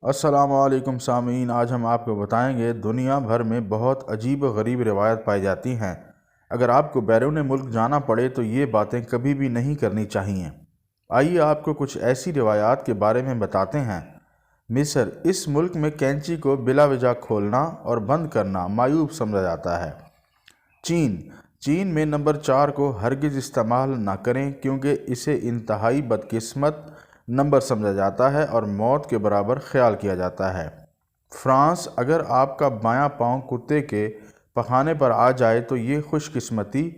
السلام علیکم سامعین، آج ہم آپ کو بتائیں گے دنیا بھر میں بہت عجیب و غریب روایات پائی جاتی ہیں۔ اگر آپ کو بیرون ملک جانا پڑے تو یہ باتیں کبھی بھی نہیں کرنی چاہیے۔ آئیے آپ کو کچھ ایسی روایات کے بارے میں بتاتے ہیں۔ مصر، اس ملک میں کینچی کو بلا وجہ کھولنا اور بند کرنا معیوب سمجھا جاتا ہے۔ چین میں نمبر 4 کو ہرگز استعمال نہ کریں کیونکہ اسے انتہائی بدقسمت نمبر سمجھا جاتا ہے اور موت کے برابر خیال کیا جاتا ہے۔ فرانس، اگر آپ کا بایاں پاؤں کتے کے پخانے پر آ جائے تو یہ خوش قسمتی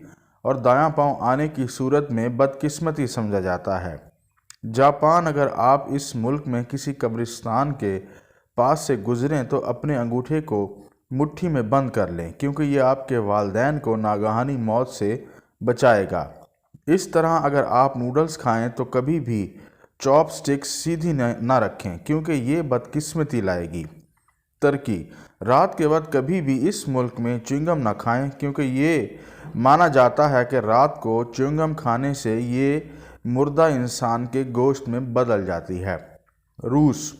اور دایاں پاؤں آنے کی صورت میں بدقسمتی سمجھا جاتا ہے۔ جاپان، اگر آپ اس ملک میں کسی قبرستان کے پاس سے گزریں تو اپنے انگوٹھے کو مٹھی میں بند کر لیں کیونکہ یہ آپ کے والدین کو ناگہانی موت سے بچائے گا۔ اس طرح اگر آپ نوڈلز کھائیں تو کبھی بھی چاپ سٹکس سیدھی نہ رکھیں کیونکہ یہ بدقسمتی لائے گی۔ ترکی، رات کے وقت کبھی بھی اس ملک میں چیونگم نہ کھائیں کیونکہ یہ مانا جاتا ہے کہ رات کو چیونگم کھانے سے یہ مردہ انسان کے گوشت میں بدل جاتی ہے۔ روس،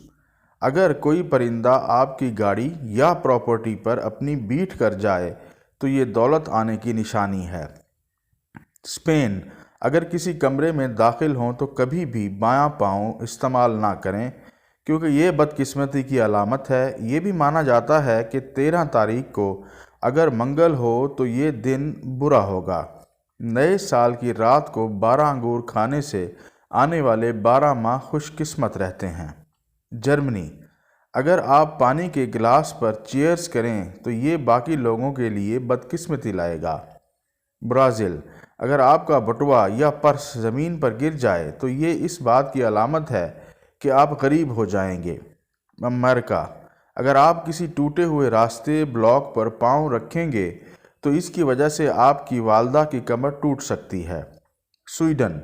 اگر کوئی پرندہ آپ کی گاڑی یا پراپرٹی پر اپنی بیٹھ کر جائے تو یہ دولت آنے کی نشانی ہے۔ اسپین، اگر کسی کمرے میں داخل ہوں تو کبھی بھی بایاں پاؤں استعمال نہ کریں کیونکہ یہ بدقسمتی کی علامت ہے۔ یہ بھی مانا جاتا ہے کہ 13 تاریخ کو اگر منگل ہو تو یہ دن برا ہوگا۔ نئے سال کی رات کو 12 انگور کھانے سے آنے والے 12 ماہ خوش قسمت رہتے ہیں۔ جرمنی، اگر آپ پانی کے گلاس پر چیئرز کریں تو یہ باقی لوگوں کے لیے بدقسمتی لائے گا۔ برازیل، اگر آپ کا بٹوا یا پرس زمین پر گر جائے تو یہ اس بات کی علامت ہے کہ آپ غریب ہو جائیں گے۔ امریکہ، اگر آپ کسی ٹوٹے ہوئے راستے بلاک پر پاؤں رکھیں گے تو اس کی وجہ سے آپ کی والدہ کی کمر ٹوٹ سکتی ہے۔ سویڈن،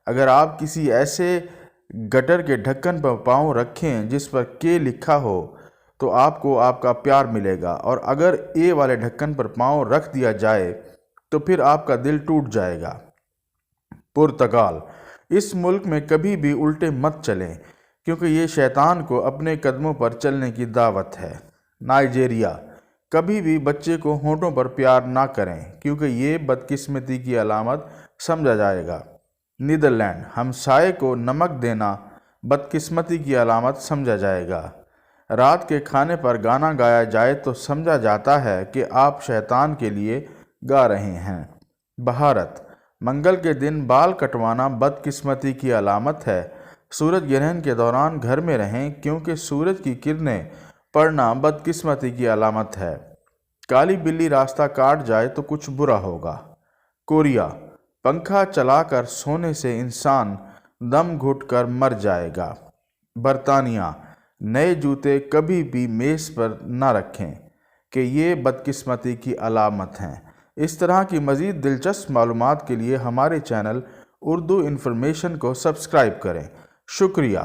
اگر آپ کسی ایسے گٹر کے ڈھکن پر پاؤں رکھیں جس پر کے لکھا ہو تو آپ کو آپ کا پیار ملے گا اور اگر اے والے ڈھکن پر پاؤں رکھ دیا جائے تو پھر آپ کا دل ٹوٹ جائے گا۔ پرتگال، اس ملک میں کبھی بھی الٹے مت چلیں کیونکہ یہ شیطان کو اپنے قدموں پر چلنے کی دعوت ہے۔ نائجیریا، کبھی بھی بچے کو ہونٹوں پر پیار نہ کریں کیونکہ یہ بدقسمتی کی علامت سمجھا جائے گا۔ نیدرلینڈ، ہمسائے کو نمک دینا بدقسمتی کی علامت سمجھا جائے گا۔ رات کے کھانے پر گانا گایا جائے تو سمجھا جاتا ہے کہ آپ شیطان کے لیے گا رہے ہیں۔ بھارت، منگل کے دن بال کٹوانا بدقسمتی کی علامت ہے۔ سورج گرہن کے دوران گھر میں رہیں کیونکہ سورج کی کرنیں پڑنا بدقسمتی کی علامت ہے۔ کالی بلی راستہ کاٹ جائے تو کچھ برا ہوگا۔ کوریا، پنکھا چلا کر سونے سے انسان دم گھٹ کر مر جائے گا۔ برطانیہ، نئے جوتے کبھی بھی میز پر نہ رکھیں کہ یہ بدقسمتی کی علامت ہیں۔ اس طرح کی مزید دلچسپ معلومات کے لیے ہمارے چینل اردو انفارمیشن کو سبسکرائب کریں۔ شکریہ۔